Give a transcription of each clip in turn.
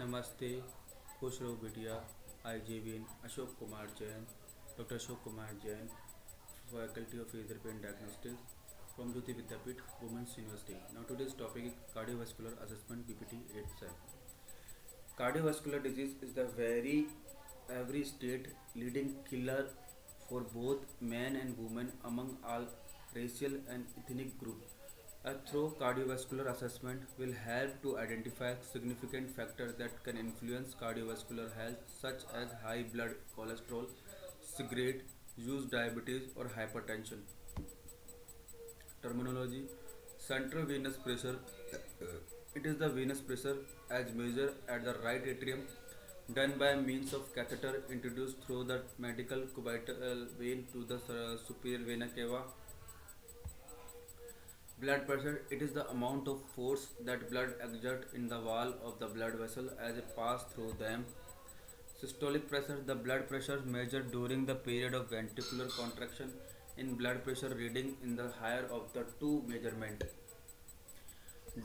नमस्ते, खुश रहो बिटिया। आई जीवीन Ashok Kumar Jain, doctor Ashok Kumar Jain, faculty of Physiotherapy and Diagnostics from Jyoti Vidyapeeth Women's University. Now today's topic is cardiovascular assessment PPT itself. Cardiovascular disease is the very every state leading killer for both men and women among all racial and ethnic groups. A thorough cardiovascular assessment will help to identify significant factors that can influence cardiovascular health, such as high blood cholesterol, cigarette use, diabetes, or hypertension. Terminology: central venous pressure. It is the venous pressure as measured at the right atrium, done by means of catheter introduced through the medial cubital vein to the superior vena cava. Blood pressure: it is the amount of force that blood exerts in the wall of the blood vessel as it passes through them. Systolic pressure: the blood pressure measured during the period of ventricular contraction in blood pressure reading in the higher of the two measurement.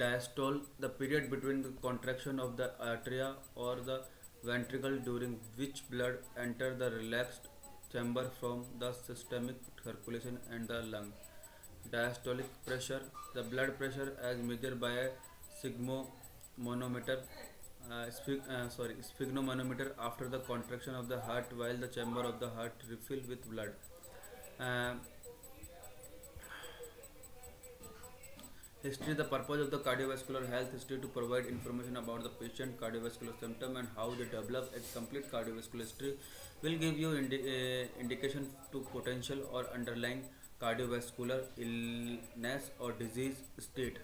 Diastole: the period between the contraction of the atria or the ventricle during which blood enters the relaxed chamber from the systemic circulation and the lung. Diastolic pressure: the blood pressure as measured by a sphygmomanometer, sphygmomanometer after the contraction of the heart while the chamber of the heart refill with blood. Uh, History: the purpose of the cardiovascular health history to provide information about the patient cardiovascular symptom and how they develop. A complete cardiovascular history will give you indication to potential or underlying cardiovascular illness or disease state.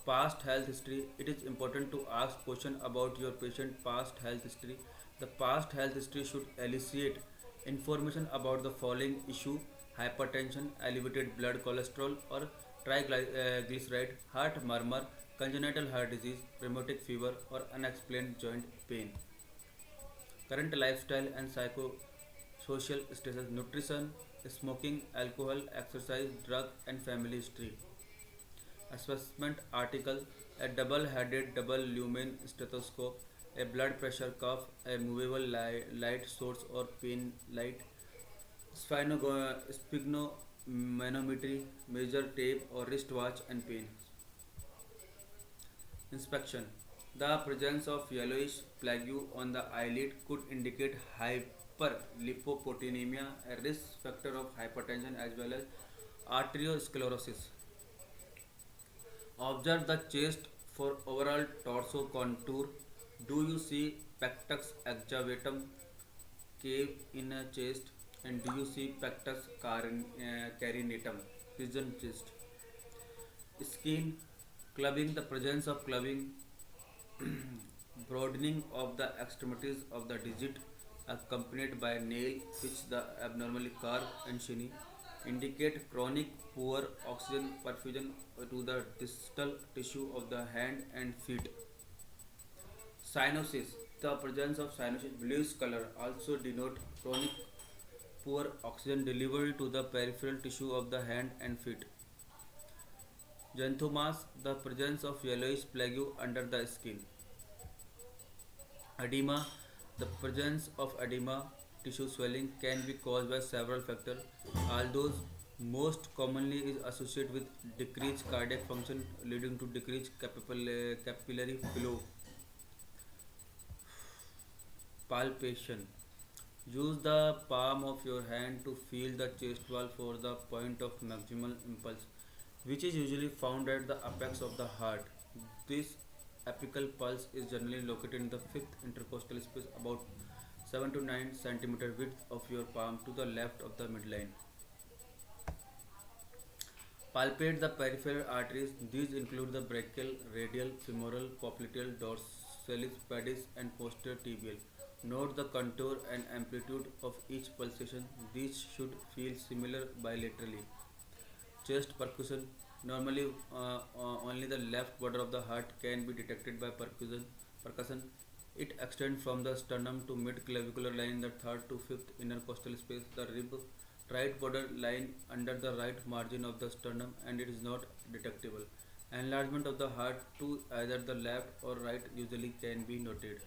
Past health history: it is important to ask question about your patient past health history. The past health history should elicit information about the following issue: hypertension, elevated blood cholesterol or triglyceride, heart murmur, congenital heart disease, rheumatic fever or unexplained joint pain. Current lifestyle and psychosocial status: nutrition, smoking, alcohol, exercise, drug and family history. Assessment article: a double-headed double lumen stethoscope, a blood pressure cuff, a movable light source or pin light, sphygmomanometry, measure tape or wristwatch and pin. Inspection: the presence of yellowish plaque on the eyelid could indicate hyperlipoproteinemia, a risk factor of hypertension as well as arteriosclerosis. Observe the chest for overall torso contour. Do you see pectus excavatum cave in a chest? And do you see pectus carinatum pigeon chest? Skin clubbing: the presence of clubbing, broadening of the extremities of the digit accompanied by nail which the abnormally carved and shiny indicate chronic poor oxygen perfusion to the distal tissue of the hand and feet. Cyanosis: the presence of cyanosis bluish color also denote chronic poor oxygen delivery to the peripheral tissue of the hand and feet. Xanthomas: the presence of yellowish plaque under the skin. Edema: the presence of edema tissue swelling can be caused by several factors, although most commonly is associated with decreased cardiac function leading to decreased capillary flow. Palpation: use the palm of your hand to feel the chest wall for the point of maximal impulse, which is usually found at the apex of the heart. This apical pulse is generally located in the fifth intercostal space, about 7 to 9 centimeter width of your palm to the left of the midline. Palpate the peripheral arteries. These include the brachial, radial, femoral, popliteal, dorsalis, pedis, and posterior tibial. Note the contour and amplitude of each pulsation. These should feel similar bilaterally. Chest percussion. Normally, only the left border of the heart can be detected by percussion. It extends from the sternum to mid-clavicular line in the third to fifth intercostal space. The rib right border line under the right margin of the sternum and it is not detectable. Enlargement of the heart to either the left or right usually can be noted.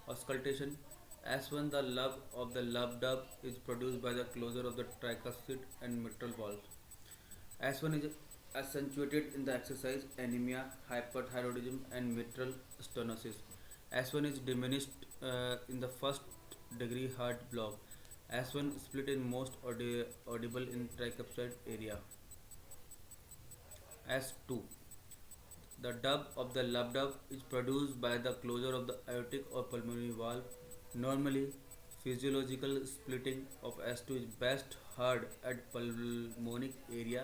Auscultation. As when the love of the love dub is produced by the closure of the tricuspid and mitral valve. As one is accentuated in the exercise, anemia, hyperthyroidism, and mitral stenosis. As one is diminished in the first degree heart block. As one split in most audible in tricuspid area. As 2. The dub of the lub dub is produced by the closure of the aortic or pulmonary valve. Normally, physiological splitting of S2 is best heard at pulmonic area.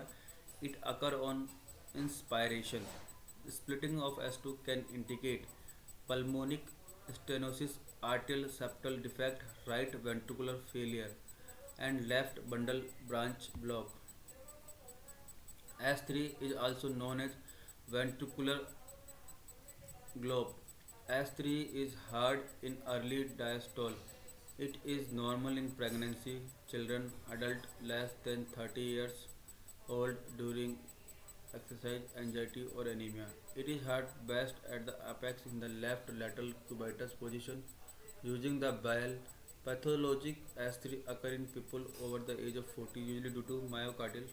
It occurs on inspiration. Splitting of S2 can indicate pulmonic stenosis, arterial septal defect, right ventricular failure, and left bundle branch block. S3 is also known as ventricular globe. S3 is heard in early diastole. It is normal in pregnancy, children, adult less than 30 years old during exercise, anxiety or anemia. It is heard best at the apex in the left lateral cubitus position using the bell. Pathologic S3 occur in people over the age of 40 usually due to myocardial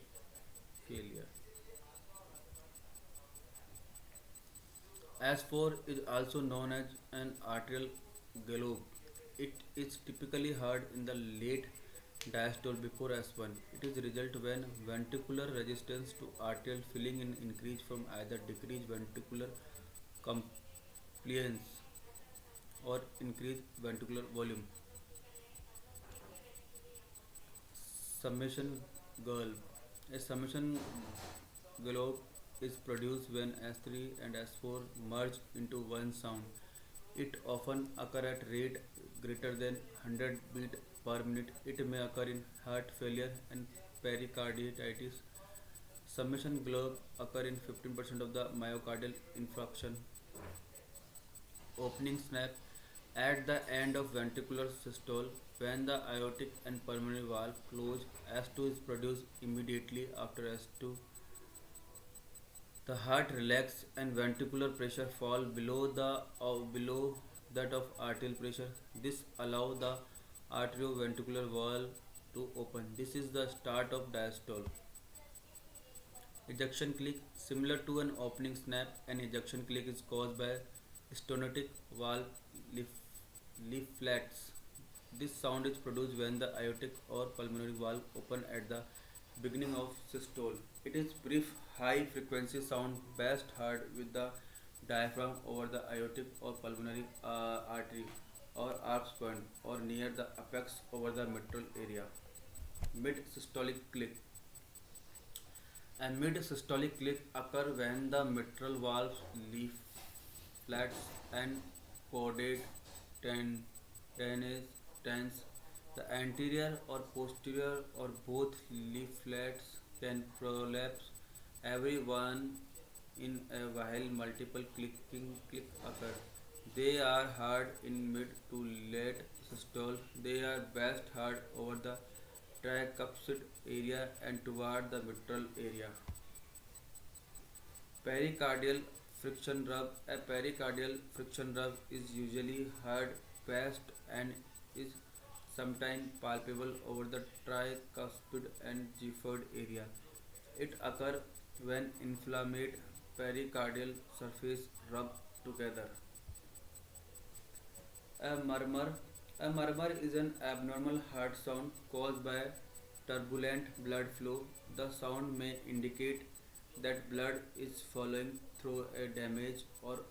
failure. S4 is also known as an arterial globe. It is typically heard in the late diastole before S1. It is result when ventricular resistance to arterial filling in increase from either decreased ventricular compliance or increased ventricular volume. Summation globe. A summation globe is produced when S3 and S4 merge into one sound. It often occurs at rate greater than 100 beat per minute. It may occur in heart failure and pericarditis. Summation globe occur in 15% of the myocardial infarction. Opening snap at the end of ventricular systole when the aortic and pulmonary valve close. S2 is produced immediately after S2. The heart relaxes and ventricular pressure fall below that of arterial pressure. This allows the arterioventricular valve to open. This is the start of diastole. Ejection click. Similar to an opening snap, an ejection click is caused by stenotic valve leaflets. This sound is produced when the aortic or pulmonary valve open at the beginning of systole. It is brief, high frequency sound best heard with the diaphragm over the aortic or pulmonary artery or arch point or near the apex over the mitral area. Mid systolic click. A mid systolic click occurs when the mitral valve leaflets and caudate tense. The anterior or posterior or both leaflets can prolapse. Every one in a while multiple click occur. They are heard in mid to late systole. They are best heard over the tricuspid area and toward the mitral area. Pericardial friction rub. A pericardial friction rub is usually heard best and is sometimes palpable over the tricuspid and Gifford area. It occurs when inflamed pericardial surface rub together. A murmur. A murmur is an abnormal heart sound caused by turbulent blood flow. The sound may indicate that blood is flowing through a damaged or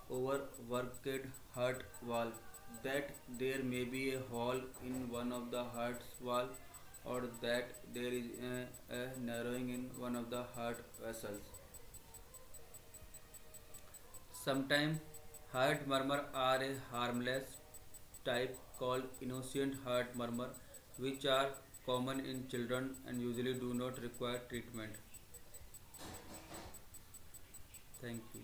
overworked heart valve, that there may be a hole in one of the heart's valve or that there is a narrowing in one of the heart vessels. Sometimes heart murmur are a harmless type called innocent heart murmur, which are common in children and usually do not require treatment. Thank you.